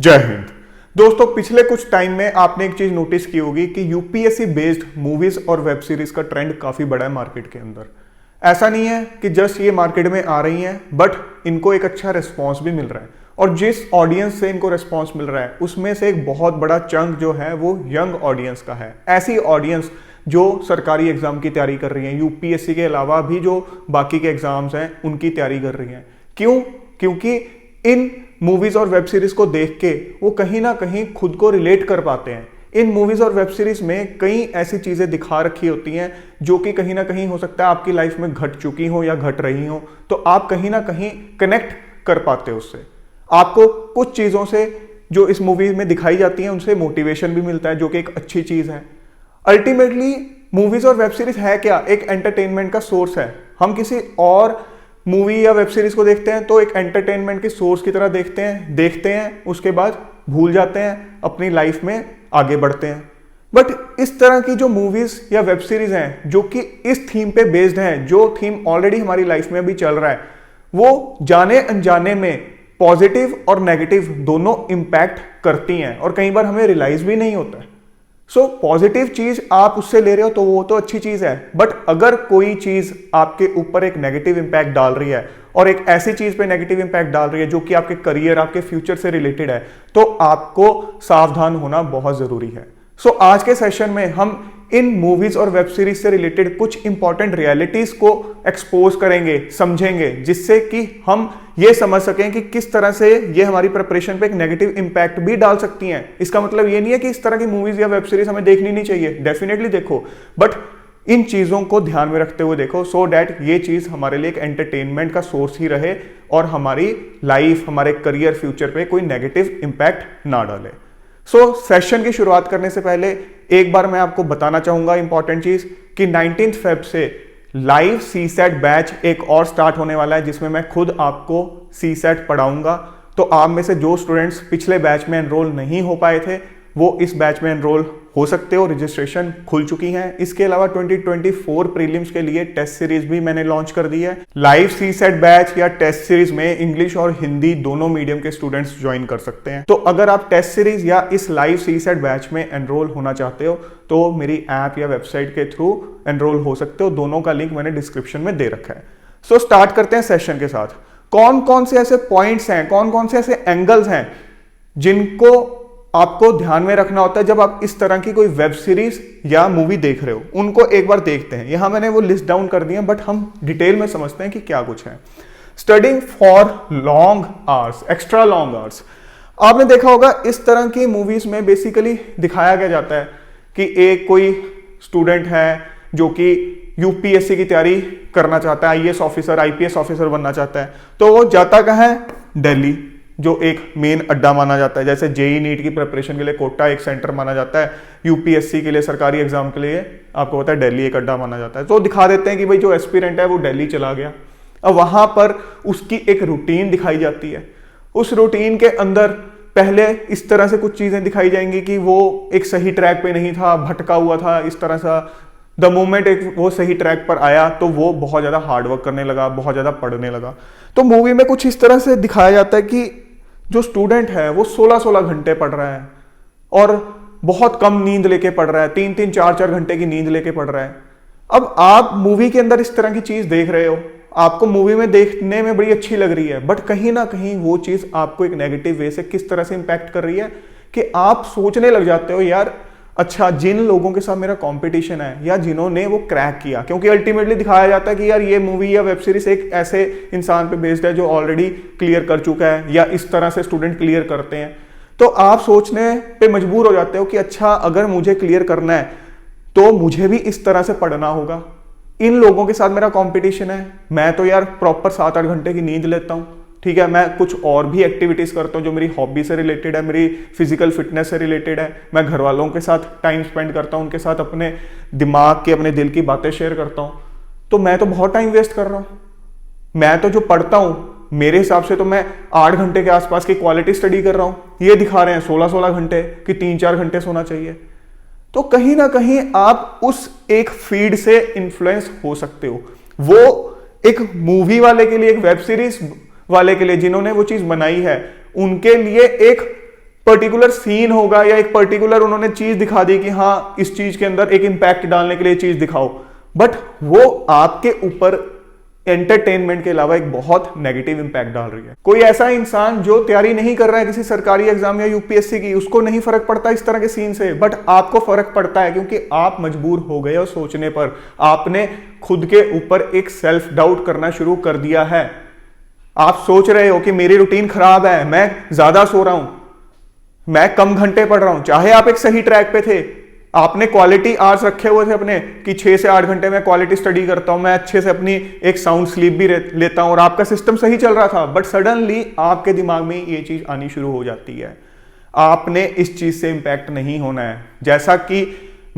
जय हिंद। दोस्तों, पिछले कुछ टाइम में आपने एक चीज नोटिस की होगी कि यूपीएससी बेस्ड मूवीज और वेब सीरीज का ट्रेंड काफी बड़ा है मार्केट के अंदर। ऐसा नहीं है कि जस्ट ये मार्केट में आ रही हैं, बट इनको एक अच्छा रिस्पॉन्स भी मिल रहा है और जिस ऑडियंस से इनको रिस्पॉन्स मिल रहा है उसमें से एक बहुत बड़ा चंक जो है वो यंग ऑडियंस का है। ऐसी ऑडियंस जो सरकारी एग्जाम की तैयारी कर रही है, यूपीएससी के अलावा भी जो बाकी के एग्जाम्स हैं उनकी तैयारी कर रही हैं। क्यों? क्योंकि इन मूवीज और वेब सीरीज को देख के वो कहीं ना कहीं खुद को रिलेट कर पाते हैं। इन मूवीज और वेब सीरीज में कई ऐसी चीजें दिखा रखी होती हैं जो कि कहीं ना कहीं हो सकता है आपकी लाइफ में घट चुकी हो या घट रही हो, तो आप कहीं ना कहीं कनेक्ट कर पाते हो उससे। आपको कुछ चीजों से जो इस मूवी में दिखाई जाती हैं उनसे मोटिवेशन भी मिलता है, जो कि एक अच्छी चीज है। अल्टीमेटली मूवीज और वेब सीरीज है क्या? एक एंटरटेनमेंट का सोर्स है। हम किसी और मूवी या वेब सीरीज को देखते हैं तो एक एंटरटेनमेंट के सोर्स की तरह देखते हैं, उसके बाद भूल जाते हैं, अपनी लाइफ में आगे बढ़ते हैं। बट इस तरह की जो मूवीज या वेब सीरीज हैं जो कि इस थीम पे बेस्ड हैं, जो थीम ऑलरेडी हमारी लाइफ में भी चल रहा है, वो जाने अनजाने में पॉजिटिव और नेगेटिव दोनों इंपैक्ट करती हैं और कई बार हमें रियलाइज भी नहीं होता है। सो पॉजिटिव चीज आप उससे ले रहे हो तो वो तो अच्छी चीज है, बट अगर कोई चीज आपके ऊपर एक नेगेटिव इंपैक्ट डाल रही है और एक ऐसी चीज पे नेगेटिव इंपैक्ट डाल रही है जो कि आपके करियर, आपके फ्यूचर से रिलेटेड है, तो आपको सावधान होना बहुत जरूरी है। सो आज के सेशन में हम इन मूवीज और वेब सीरीज से रिलेटेड कुछ इंपॉर्टेंट रियलिटीज को एक्सपोज करेंगे, समझेंगे, जिससे कि हम ये समझ सकें कि किस तरह से ये हमारी प्रिपरेशन पे एक नेगेटिव इंपैक्ट भी डाल सकती हैं। इसका मतलब ये नहीं है कि इस तरह की मूवीज या वेब सीरीज हमें देखनी नहीं चाहिए, डेफिनेटली देखो, बट इन चीजों को ध्यान में रखते हुए देखो, सो डैट ये चीज हमारे लिए एक एंटरटेनमेंट का सोर्स ही रहे और हमारी लाइफ, हमारे करियर, फ्यूचर पे कोई नेगेटिव इंपैक्ट ना डाले। सो सेशन की शुरुआत करने से पहले एक बार मैं आपको बताना चाहूंगा इंपॉर्टेंट चीज कि 19 फेब से लाइव सीसेट बैच एक और स्टार्ट होने वाला है, जिसमें मैं खुद आपको सीसेट पढ़ाऊंगा। तो आप में से जो स्टूडेंट्स पिछले बैच में एनरोल नहीं हो पाए थे वो इस बैच में एनरोल हो सकते हो, रजिस्ट्रेशन खुल चुकी है। इसके अलावा 2024 प्रीलिम्स के लिए टेस्ट सीरीज भी मैंने लॉन्च कर दी है। लाइव सीसेट बैच या टेस्ट सीरीज में इंग्लिश और हिंदी दोनों मीडियम के स्टूडेंट्स ज्वाइन कर सकते हैं। तो अगर आप टेस्ट सीरीज या इस लाइव सीसेट बैच में एनरोल होना चाहते हो तो मेरी ऐप या वेबसाइट के थ्रू एनरोल हो सकते हो। दोनों का लिंक मैंने डिस्क्रिप्शन में दे रखा है। सो स्टार्ट करते हैं सेशन के साथ। कौन कौन से ऐसे पॉइंट्स हैं, कौन कौन से ऐसे एंगल्स हैं जिनको आपको ध्यान में रखना होता है जब आप इस तरह की कोई वेब सीरीज या मूवी देख रहे हो, उनको एक बार देखते हैं। यहां मैंने वो लिस्ट डाउन कर दिया, बट हम डिटेल में समझते हैं कि क्या कुछ है। Studying for long hours, extra long hours. आपने देखा होगा इस तरह की मूवीज में बेसिकली दिखाया गया जाता है कि एक कोई स्टूडेंट है जो कि यूपीएससी की तैयारी करना चाहता है, आईएएस ऑफिसर, आईपीएस ऑफिसर बनना चाहता है, तो वो जाता कहाँ है? दिल्ली, जो एक मेन अड्डा माना जाता है। जैसे जेई नीट की प्रिपरेशन के लिए कोटा एक सेंटर माना जाता है, यूपीएससी के लिए, सरकारी एग्जाम के लिए आपको पता है दिल्ली एक अड्डा माना जाता है। तो दिखा देते हैं कि भाई जो एस्पिरेंट है वो दिल्ली चला गया। अब वहां पर उसकी एक रूटीन दिखाई जाती है। उस रूटीन के अंदर पहले इस तरह से कुछ चीजें दिखाई जाएंगी कि वो एक सही ट्रैक पे नहीं था, भटका हुआ था इस तरह सा। द मोमेंट एक वो सही ट्रैक पर आया तो वो बहुत ज्यादा हार्डवर्क करने लगा, बहुत ज्यादा पढ़ने लगा। तो मूवी में कुछ इस तरह से दिखाया जाता है कि जो स्टूडेंट है वो 16-16 घंटे पढ़ रहा है और बहुत कम नींद लेके पढ़ रहा है, 3-3, 4-4 घंटे की नींद लेके पढ़ रहा है। अब आप मूवी के अंदर इस तरह की चीज देख रहे हो, आपको मूवी में देखने में बड़ी अच्छी लग रही है, बट कहीं ना कहीं वो चीज आपको एक नेगेटिव वे से किस तरह से इंपैक्ट कर रही है कि आप सोचने लग जाते हो, यार अच्छा जिन लोगों के साथ मेरा कंपटीशन है या जिन्होंने वो क्रैक किया, क्योंकि अल्टीमेटली दिखाया जाता है कि यार ये मूवी या वेब सीरीज एक ऐसे इंसान पे बेस्ड है जो ऑलरेडी क्लियर कर चुका है या इस तरह से स्टूडेंट क्लियर करते हैं। तो आप सोचने पे मजबूर हो जाते हो कि अच्छा अगर मुझे क्लियर करना है तो मुझे भी इस तरह से पढ़ना होगा। इन लोगों के साथ मेरा कॉम्पिटिशन है, मैं तो यार प्रॉपर 7-8 घंटे की नींद लेता हूँ, ठीक है, मैं कुछ और भी एक्टिविटीज करता हूं जो मेरी हॉबी से रिलेटेड है, मेरी फिजिकल फिटनेस से रिलेटेड है, मैं घर वालों के साथ टाइम स्पेंड करता हूं, उनके साथ अपने दिमाग के, अपने दिल की बातें शेयर करता हूं, तो मैं तो बहुत टाइम वेस्ट कर रहा हूं। मैं तो जो पढ़ता हूं मेरे हिसाब से तो मैं 8 घंटे के आसपास की क्वालिटी स्टडी कर रहा हूं, ये दिखा रहे हैं 16-16 घंटे कि 3-4 घंटे सोना चाहिए। तो कहीं ना कहीं आप उस एक फीड से इन्फ्लुएंस हो सकते हो। वो एक मूवी वाले के लिए, एक वेब सीरीज वाले के लिए जिन्होंने वो चीज बनाई है, उनके लिए एक पर्टिकुलर सीन होगा या एक पर्टिकुलर उन्होंने चीज दिखा दी कि हाँ इस चीज के अंदर एक इंपैक्ट डालने के लिए चीज दिखाओ, बट वो आपके ऊपर एंटरटेनमेंट के अलावा एक बहुत नेगेटिव इंपैक्ट डाल रही है। कोई ऐसा इंसान जो तैयारी नहीं कर रहा है किसी सरकारी एग्जाम या यूपीएससी की, उसको नहीं फर्क पड़ता इस तरह के सीन से, बट आपको फर्क पड़ता है क्योंकि आप मजबूर हो गए हो सोचने पर। आपने खुद के ऊपर एक सेल्फ डाउट करना शुरू कर दिया है। आप सोच रहे हो कि मेरी रूटीन खराब है, मैं ज्यादा सो रहा हूं, मैं कम घंटे पढ़ रहा हूं, चाहे आप एक सही ट्रैक पे थे, आपने क्वालिटी आवर्स रखे हुए थे अपने कि 6 से 8 घंटे में क्वालिटी स्टडी करता हूं, मैं अच्छे से अपनी एक साउंड स्लीप भी लेता हूं और आपका सिस्टम सही चल रहा था, बट सडनली आपके दिमाग में ये चीज आनी शुरू हो जाती है। आपने इस चीज से इंपैक्ट नहीं होना है। जैसा कि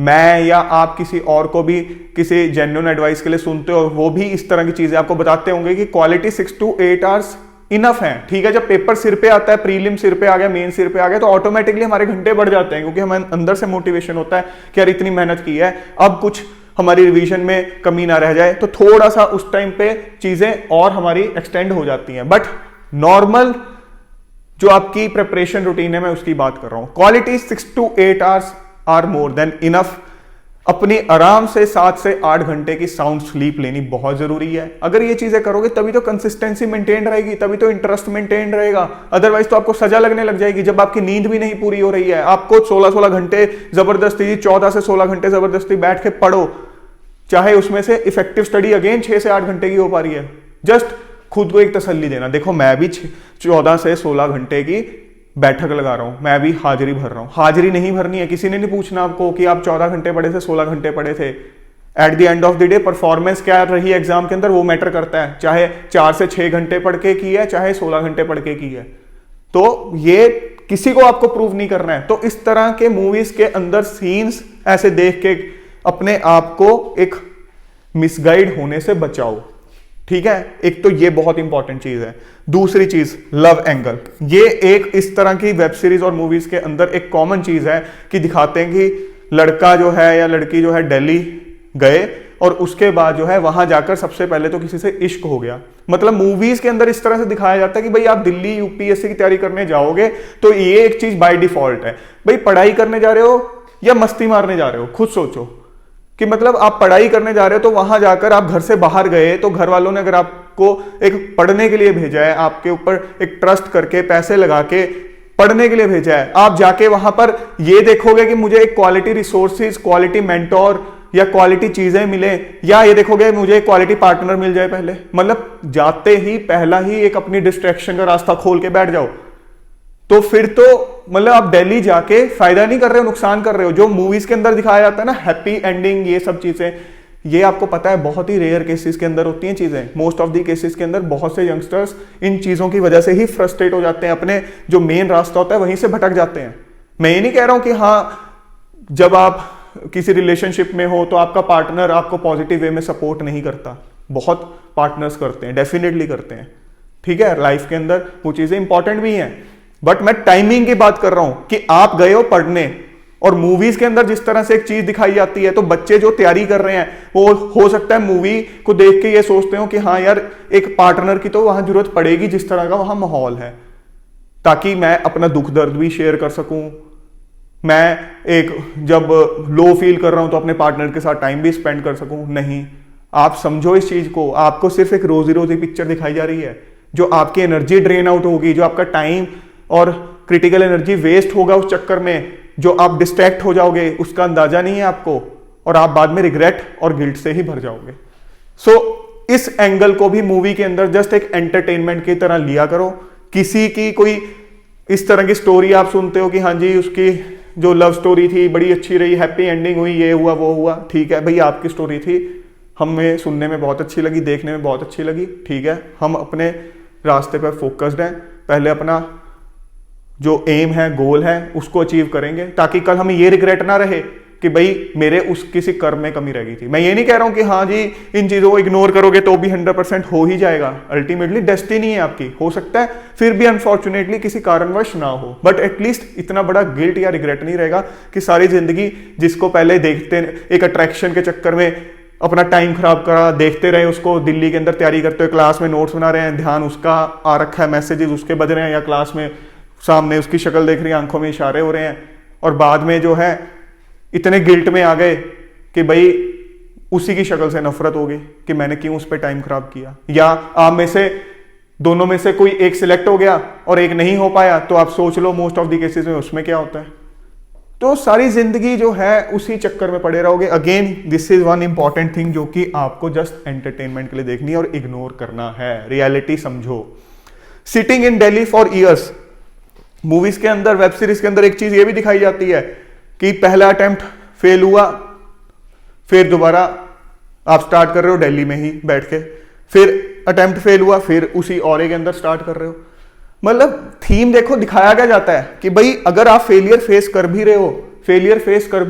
मैं या आप किसी और को भी किसी जेन्युइन एडवाइस के लिए सुनते हो, वो भी इस तरह की चीजें आपको बताते होंगे कि क्वालिटी 6 to 8 आवर्स इनफ है। ठीक है, जब पेपर सिर पे आता है, प्रीलिम सिर पे आ गया, मेन सिर पे आ गया, तो ऑटोमेटिकली हमारे घंटे बढ़ जाते हैं क्योंकि हमें अंदर से मोटिवेशन होता है कि यार इतनी मेहनत की है, अब कुछ हमारी रिवीजन में कमी ना रह जाए, तो थोड़ा सा उस टाइम पे चीजें और हमारी एक्सटेंड हो जाती हैं। बट नॉर्मल जो आपकी प्रिपरेशन रूटीन है, मैं उसकी बात कर रहा हूं। Quality 6 to 8 hours are more than enough. अपनी आराम से 7 से 8 घंटे की साउंड स्लीप लेनी बहुत जरूरी है। अगर ये चीजें करोगे तभी तो कंसिस्टेंसी मेंटेन रहेगी, तभी तो इंटरेस्ट मेंटेन रहेगा। अदरवाइज तो आपको सजा लगने लग जाएगी जब आपकी नींद भी नहीं पूरी हो रही है। आपको 16-16 घंटे जबरदस्ती, 14 से 16 घंटे जबरदस्ती बैठ के पढ़ो, चाहे उसमें से इफेक्टिव स्टडी अगेन 6 से 8 घंटे की हो पा रही है। जस्ट खुद को एक तसल्ली देना, देखो मैं भी 14 से 16 घंटे की बैठक लगा रहा हूं, मैं भी हाजिरी भर रहा हूं। हाजिरी नहीं भरनी है, किसी ने नहीं पूछना आपको कि आप 14 घंटे पढ़े थे, 16 घंटे पढ़े थे। At the end of the day performance क्या रही एग्जाम के अंदर, वो मैटर करता है, चाहे 4 से 6 घंटे पढ़ के की है, चाहे 16 घंटे पढ़ के की है। तो ये किसी को आपको प्रूव नहीं करना है। तो इस तरह के मूवीज के अंदर सीन्स ऐसे देख के अपने आप को एक मिसगाइड होने से बचाओ। ठीक है, एक तो ये बहुत इंपॉर्टेंट चीज है। दूसरी चीज, लव एंगल। ये एक इस तरह की वेब सीरीज और मूवीज के अंदर एक कॉमन चीज है कि दिखाते हैं कि लड़का जो है या लड़की जो है दिल्ली गए और उसके बाद जो है वहां जाकर सबसे पहले तो किसी से इश्क हो गया। मतलब मूवीज के अंदर इस तरह से दिखाया जाता है कि भाई आप दिल्ली यूपीएससी की तैयारी करने जाओगे तो ये एक चीज बाय डिफॉल्ट है, भाई पढ़ाई करने जा रहे हो या मस्ती मारने जा रहे हो। खुद सोचो कि मतलब आप पढ़ाई करने जा रहे हो तो वहां जाकर आप घर से बाहर गए तो घर वालों ने अगर आपको एक पढ़ने के लिए भेजा है, आपके ऊपर एक ट्रस्ट करके पैसे लगा के पढ़ने के लिए भेजा है, आप जाके वहां पर ये देखोगे कि मुझे एक क्वालिटी रिसोर्सेज, क्वालिटी मेंटोर या क्वालिटी चीजें मिले, या ये देखोगे मुझे एक क्वालिटी पार्टनर मिल जाए पहले। मतलब जाते ही पहला ही एक अपनी डिस्ट्रैक्शन का रास्ता खोल के बैठ जाओ, तो फिर तो मतलब आप दिल्ली जाके फायदा नहीं कर रहे हो, नुकसान कर रहे हो। जो मूवीज के अंदर दिखाया जाता है ना, हैप्पी एंडिंग, ये सब चीजें, ये आपको पता है बहुत ही रेयर केसेस के अंदर होती हैं चीजें। मोस्ट ऑफ द केसेस के अंदर बहुत से यंगस्टर्स इन चीजों की वजह से ही फ्रस्ट्रेट हो जाते हैं, अपने जो मेन रास्ता होता है वहीं से भटक जाते हैं। मैं ये नहीं कह रहा हूं कि हाँ जब आप किसी रिलेशनशिप में हो तो आपका पार्टनर आपको पॉजिटिव वे में सपोर्ट नहीं करता, बहुत पार्टनर्स करते हैं, डेफिनेटली करते हैं। ठीक है, लाइफ के अंदर वो चीजें इंपॉर्टेंट भी हैं, बट मैं टाइमिंग की बात कर रहा हूं कि आप गए हो पढ़ने और मूवीज के अंदर जिस तरह से एक चीज दिखाई जाती है, तो बच्चे जो तैयारी कर रहे हैं वो हो सकता है मूवी को देख के ये सोचते हो कि हाँ यार एक पार्टनर की तो वहां जरूरत पड़ेगी जिस तरह का वहां माहौल है, ताकि मैं अपना दुख दर्द भी शेयर कर सकूं, मैं एक जब लो फील कर रहा हूं तो अपने पार्टनर के साथ टाइम भी स्पेंड कर सकूं। नहीं, आप समझो इस चीज को, आपको सिर्फ एक रोजी रोजी पिक्चर दिखाई जा रही है। जो आपकी एनर्जी ड्रेन आउट होगी, जो आपका टाइम और क्रिटिकल एनर्जी वेस्ट होगा उस चक्कर में, जो आप डिस्ट्रैक्ट हो जाओगे, उसका अंदाजा नहीं है आपको, और आप बाद में रिग्रेट और गिल्ट से ही भर जाओगे। सो इस एंगल को भी मूवी के अंदर जस्ट एक एंटरटेनमेंट की तरह लिया करो। किसी की कोई इस तरह की स्टोरी आप सुनते हो कि हाँ जी उसकी जो लव स्टोरी थी बड़ी अच्छी रही, हैप्पी एंडिंग हुई, ये हुआ वो हुआ, ठीक है भाई आपकी स्टोरी थी, हमें सुनने में बहुत अच्छी लगी, देखने में बहुत अच्छी लगी, ठीक है, हम अपने रास्ते पर फोकस्ड हैं, पहले अपना जो एम है, गोल है, उसको अचीव करेंगे, ताकि कल हमें ये रिग्रेट ना रहे कि भाई मेरे उस किसी कर्म में कमी रह गई थी। मैं ये नहीं कह रहा हूं कि हाँ जी इन चीजों को इग्नोर करोगे तो भी 100% हो ही जाएगा, अल्टीमेटली डेस्टिनी है आपकी, हो सकता है फिर भी अनफॉर्चुनेटली किसी कारणवश ना हो, बट एटलीस्ट इतना बड़ा गिल्ट या रिग्रेट नहीं रहेगा कि सारी जिंदगी जिसको पहले देखते एक अट्रैक्शन के चक्कर में अपना टाइम खराब करा, देखते रहे उसको, दिल्ली के अंदर तैयारी करते हुए क्लास में नोट्स बना रहे हैं, ध्यान उसका आ रखा है, मैसेजेस उसके बज रहे हैं, या क्लास में सामने उसकी शक्ल देख रही है, आंखों में इशारे हो रहे हैं, और बाद में जो है इतने गिल्ट में आ गए कि भाई उसी की शक्ल से नफरत हो गई कि मैंने क्यों उस पर टाइम खराब किया। या आप में से दोनों में से कोई एक सिलेक्ट हो गया और एक नहीं हो पाया, तो आप सोच लो मोस्ट ऑफ द केसेस में उसमें क्या होता है। तो सारी जिंदगी जो है उसी चक्कर में पड़े रहोगे। Again this is one important thing जो कि आपको जस्ट एंटरटेनमेंट के लिए देखनी है और इग्नोर करना है। रियलिटी समझो। Sitting in Delhi for years, movies के अंदर, वेब सीरीज के अंदर एक चीज ये भी दिखाई जाती है कि पहला अटेम्प्ट फेल हुआ, फिर दोबारा आप स्टार्ट कर रहे हो दिल्ली में ही बैठ के, फिर अटेम्प्ट फेल हुआ, फिर उसी ऑरे के अंदर स्टार्ट कर रहे हो। मतलब थीम देखो, दिखाया क्या जाता है कि भाई अगर आप फेलियर फेस कर भी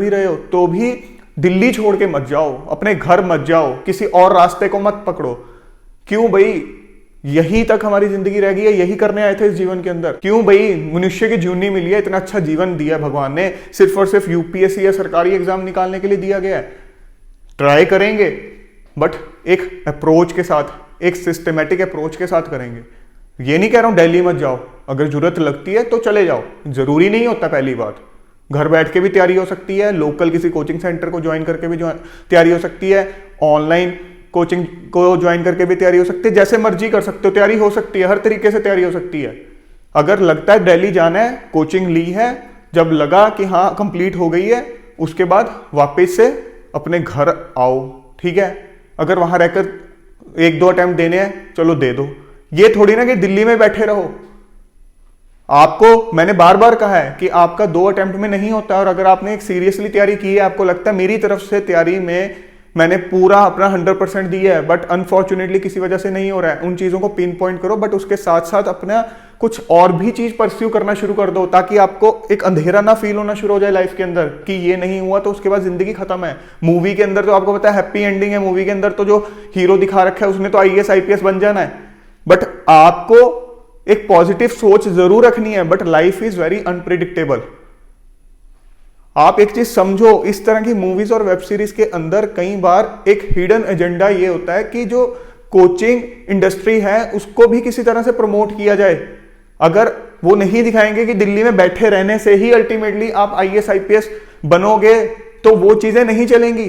रहे हो तो भी दिल्ली छोड़ के मत जाओ, अपने घर मत जाओ, किसी और रास्ते को मत पकड़ो। क्यों भाई, यहीं तक हमारी जिंदगी रह गई है, यही करने आए थे इस जीवन के अंदर। क्यों भाई, मनुष्य की जीवनी मिली है, इतना अच्छा जीवन दिया भगवान ने, सिर्फ और सिर्फ यूपीएससी या सरकारी एग्जाम निकालने के लिए दिया गया है। ट्राई करेंगे बट एक अप्रोच के साथ, एक सिस्टमेटिक अप्रोच के साथ करेंगे। ये नहीं कह रहा हूं दिल्ली मत जाओ, अगर जरूरत लगती है तो चले जाओ, जरूरी नहीं होता। पहली बात, घर बैठ के भी तैयारी हो सकती है, लोकल किसी कोचिंग सेंटर को ज्वाइन करके भी तैयारी हो सकती है, ऑनलाइन कोचिंग को ज्वाइन करके भी तैयारी हो सकती है, जैसे मर्जी कर सकते हो, तैयारी हो सकती है, हर तरीके से तैयारी हो सकती है। अगर लगता है दिल्ली जाना है, कोचिंग ली है, जब लगा कि हाँ कंप्लीट हो गई है, उसके बाद वापस से अपने घर आओ, ठीक है। अगर वहां रहकर 1-2 अटेम्प्ट देने हैं, चलो दे दो। ये थोड़ी ना कि दिल्ली में बैठे रहो। आपको मैंने बार बार कहा है कि आपका 2 अटेम्प्ट में नहीं होता, और अगर आपने एक सीरियसली तैयारी की है, आपको लगता है मेरी तरफ से तैयारी में मैंने पूरा अपना 100% दिया है, बट अनफॉर्चुनेटली किसी वजह से नहीं हो रहा है, उन चीजों को पिन पॉइंट करो, बट उसके साथ साथ अपना कुछ और भी चीज परस्यू करना शुरू कर दो, ताकि आपको एक अंधेरा ना फील होना शुरू हो जाए लाइफ के अंदर कि ये नहीं हुआ तो उसके बाद जिंदगी खत्म है। मूवी के अंदर तो आपको पता है हैप्पी एंडिंग है, मूवी के अंदर तो जो हीरो दिखा रखा है उसने तो आईएएस आईपीएस बन जाना है, बट आपको एक पॉजिटिव सोच जरूर रखनी है। But life is very unpredictable. आप एक चीज समझो, इस तरह की मूवीज और वेब सीरीज के अंदर कई बार एक हिडन एजेंडा ये होता है कि जो कोचिंग इंडस्ट्री है उसको भी किसी तरह से प्रमोट किया जाए। अगर वो नहीं दिखाएंगे कि दिल्ली में बैठे रहने से ही अल्टीमेटली आप आईएएस आईपीएस बनोगे, तो वो चीजें नहीं चलेंगी।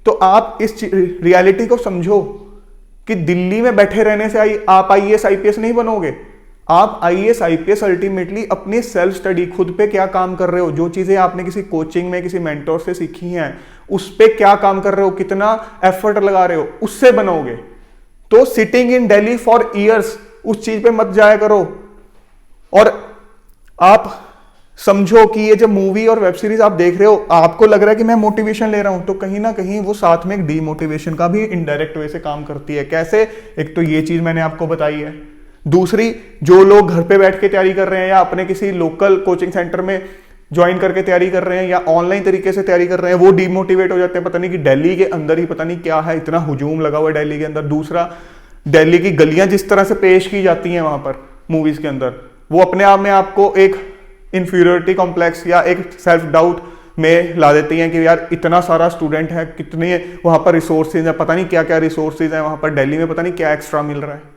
तो आप इस रियलिटी को समझो कि दिल्ली में बैठे रहने से आप आईएएस आईपीएस नहीं बनोगे। आप आईएएस आईपीएस अल्टीमेटली अपनी सेल्फ स्टडी, खुद पे क्या काम कर रहे हो, जो चीजें आपने किसी कोचिंग में किसी मेंटोर से सीखी हैं उस पे क्या काम कर रहे हो, कितना एफर्ट लगा रहे हो, उससे बनोगे। तो sitting in Delhi for years, उस चीज पे मत जाया करो। और आप समझो कि ये जब मूवी और वेब सीरीज आप देख रहे हो, आपको लग रहा है कि मैं मोटिवेशन ले रहा हूं, तो कहीं ना कहीं वो साथ में एक डीमोटिवेशन का भी इनडायरेक्ट वे से काम करती है। कैसे? एक तो ये चीज मैंने आपको बताई है, दूसरी जो लोग घर पे बैठ के तैयारी कर रहे हैं या अपने किसी लोकल कोचिंग सेंटर में ज्वाइन करके तैयारी कर रहे हैं या ऑनलाइन तरीके से तैयारी कर रहे हैं, वो डीमोटिवेट हो जाते हैं। पता नहीं कि दिल्ली के अंदर ही पता नहीं क्या है, इतना हुजूम लगा हुआ है दिल्ली के अंदर। दूसरा, दिल्ली की गलियां जिस तरह से पेश की जाती हैं वहां पर मूवीज के अंदर, वो अपने आप में आपको एक इंफीरियोरिटी कॉम्प्लेक्स या एक सेल्फ डाउट में ला देती हैं कि यार इतना सारा स्टूडेंट है, कितने वहां पर रिसोर्सेज हैं, पता नहीं क्या क्या रिसोर्सेज हैं वहां पर दिल्ली में, पता नहीं क्या एक्स्ट्रा मिल रहा है।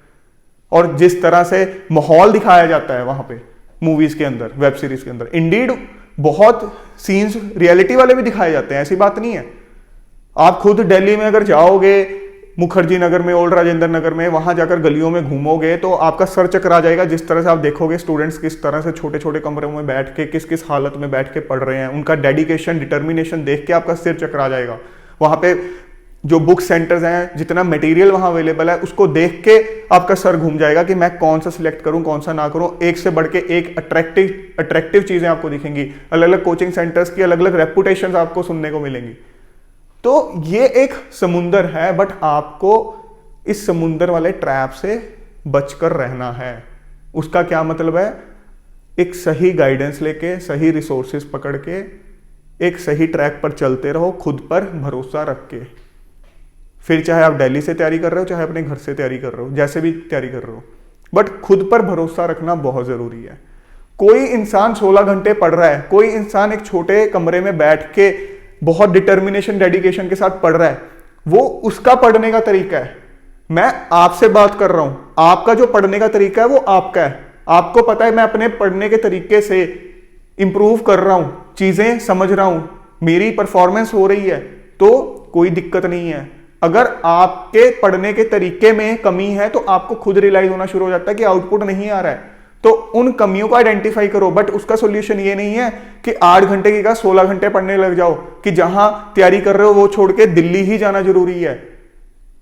और जिस तरह से माहौल दिखाया जाता है वहां पे मूवीज के अंदर, वेब सीरीज के अंदर, इंडीड बहुत सीन्स रियलिटी वाले भी दिखाए जाते हैं, ऐसी बात नहीं है। आप खुद दिल्ली में अगर जाओगे, मुखर्जी नगर में, ओल्ड राजेंद्र नगर में, वहां जाकर गलियों में घूमोगे तो आपका सर चकरा जाएगा। जिस तरह से आप देखोगे स्टूडेंट्स किस तरह से छोटे छोटे कमरों में बैठ के किस किस हालत में बैठ के पढ़ रहे हैं, उनका डेडिकेशन, डिटर्मिनेशन देख के आपका सिर चकरा जाएगा। वहां पे जो बुक सेंटर्स हैं, जितना मटेरियल वहां अवेलेबल है, उसको देख के आपका सर घूम जाएगा कि मैं कौन सा सिलेक्ट करूं, कौन सा ना करूं। एक से बढ़ के एक अट्रैक्टिव चीजें आपको दिखेंगी, अलग अलग कोचिंग सेंटर्स की अलग अलग रेपुटेशन आपको सुनने को मिलेंगी। तो ये एक समुंदर है, बट आपको इस समुंदर वाले ट्रैप से बचकर रहना है। उसका क्या मतलब है? एक सही गाइडेंस लेके, सही रिसोर्सेज पकड़ के, एक सही ट्रैक पर चलते रहो, खुद पर भरोसा रख के। फिर चाहे आप दिल्ली से तैयारी कर रहे हो, चाहे अपने घर से तैयारी कर रहे हो, जैसे भी तैयारी कर रहे हो, बट खुद पर भरोसा रखना बहुत जरूरी है। कोई इंसान 16 घंटे पढ़ रहा है, कोई इंसान एक छोटे कमरे में बैठ के बहुत डिटर्मिनेशन, डेडिकेशन के साथ पढ़ रहा है, वो उसका पढ़ने का तरीका है। मैं आपसे बात कर रहा हूं, आपका जो पढ़ने का तरीका है वो आपका है। आपको पता है मैं अपने पढ़ने के तरीके से इंप्रूव कर रहा हूं, चीजें समझ रहा हूं, मेरी परफॉर्मेंस हो रही है, तो कोई दिक्कत नहीं है। अगर आपके पढ़ने के तरीके में कमी है तो आपको खुद रियलाइज होना शुरू हो जाता है कि आउटपुट नहीं आ रहा है, तो उन कमियों को आइडेंटिफाई करो। बट उसका सॉल्यूशन ये नहीं है कि 8 घंटे की का 16 घंटे पढ़ने लग जाओ, कि जहां तैयारी कर रहे हो वो छोड़ के दिल्ली ही जाना जरूरी है।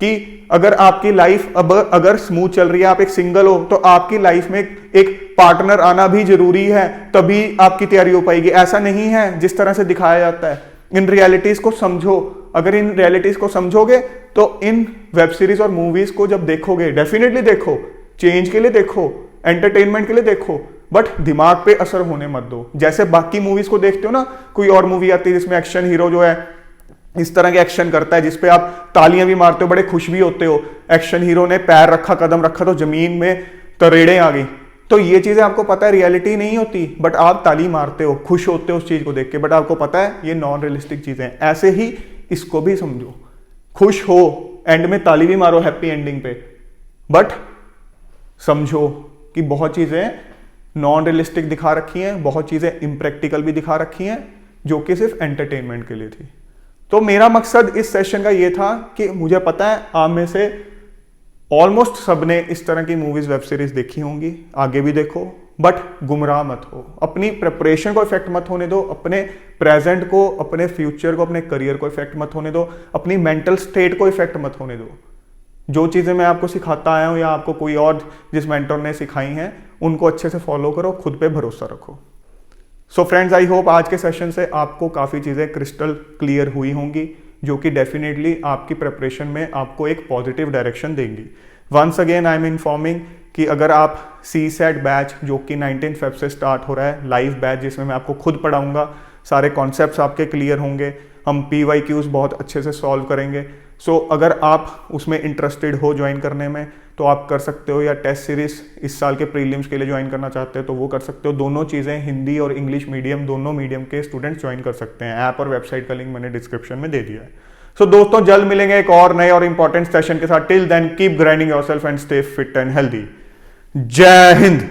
कि अगर आपकी लाइफ अब अगर स्मूथ चल रही है, आप एक सिंगल हो, तो आपकी लाइफ में एक पार्टनर आना भी जरूरी है, तभी आपकी तैयारी हो पाएगी। ऐसा नहीं है जिस तरह से दिखाया जाता है। इन रियलिटीज को समझो। अगर इन रियलिटीज को समझोगे तो इन वेब सीरीज और मूवीज को जब देखोगे, डेफिनेटली देखो, चेंज के लिए देखो, एंटरटेनमेंट के लिए देखो, बट दिमाग पे असर होने मत दो। जैसे बाकी मूवीज को देखते हो ना, कोई और मूवी आती है जिसमें एक्शन हीरो जो है इस तरह के एक्शन करता है जिसपे आप तालियां भी मारते हो, बड़े खुश भी होते हो, एक्शन हीरो ने पैर रखा, कदम रखा तो जमीन में तरेड़े आ गई, तो ये चीजें आपको पता है रियलिटी नहीं होती, बट आप ताली मारते हो, खुश होते हो उस चीज को देख के, बट आपको पता है ये नॉन रियलिस्टिक चीजें हैं। ऐसे ही इसको भी समझो, खुश हो, एंड में ताली भी मारो हैप्पी एंडिंग पे, बट समझो कि बहुत चीजें नॉन रियलिस्टिक दिखा रखी हैं, बहुत चीजें इम्प्रैक्टिकल भी दिखा रखी हैं, जो कि सिर्फ एंटरटेनमेंट के लिए थी। तो मेरा मकसद इस सेशन का ये था कि मुझे पता है आप में से ऑलमोस्ट सबने इस तरह की मूवीज वेब सीरीज देखी होंगी, आगे भी देखो, बट गुमराह मत हो, अपनी प्रिपरेशन को इफेक्ट मत होने दो, अपने प्रेजेंट को, अपने फ्यूचर को, अपने करियर को इफेक्ट मत होने दो, अपनी मेंटल स्टेट को इफेक्ट मत होने दो। जो चीजें मैं आपको सिखाता आया हूं या आपको कोई और जिस मेंटर ने सिखाई हैं उनको अच्छे से फॉलो करो, खुद पे भरोसा रखो। सो फ्रेंड्स, आई होप आज के सेशन से आपको काफ़ी चीज़ें क्रिस्टल क्लियर हुई होंगी, जो कि डेफिनेटली आपकी प्रिपरेशन में आपको एक पॉजिटिव डायरेक्शन देंगी। Once again I am informing कि अगर आप CSAT बैच जो कि 19 फेब से स्टार्ट हो रहा है, लाइव बैच जिसमें मैं आपको खुद पढ़ाऊंगा, सारे कॉन्सेप्ट्स आपके क्लियर होंगे, हम PYQs बहुत अच्छे से सॉल्व करेंगे। सो अगर आप उसमें इंटरेस्टेड हो ज्वाइन करने में तो आप कर सकते हो, या टेस्ट सीरीज इस साल के प्रीलिम्स के लिए ज्वाइन करना चाहते हो तो वो कर सकते हो। दोनों चीज़ें, हिंदी और इंग्लिश मीडियम, दोनों मीडियम के स्टूडेंट्स ज्वाइन कर सकते हैं। ऐप और वेबसाइट का लिंक मैंने डिस्क्रिप्शन में दे दिया है। सो दोस्तों, जल्द मिलेंगे एक और नए और इंपॉर्टेंट सेशन के साथ। Till then keep grinding yourself and stay fit and healthy. जय हिंद।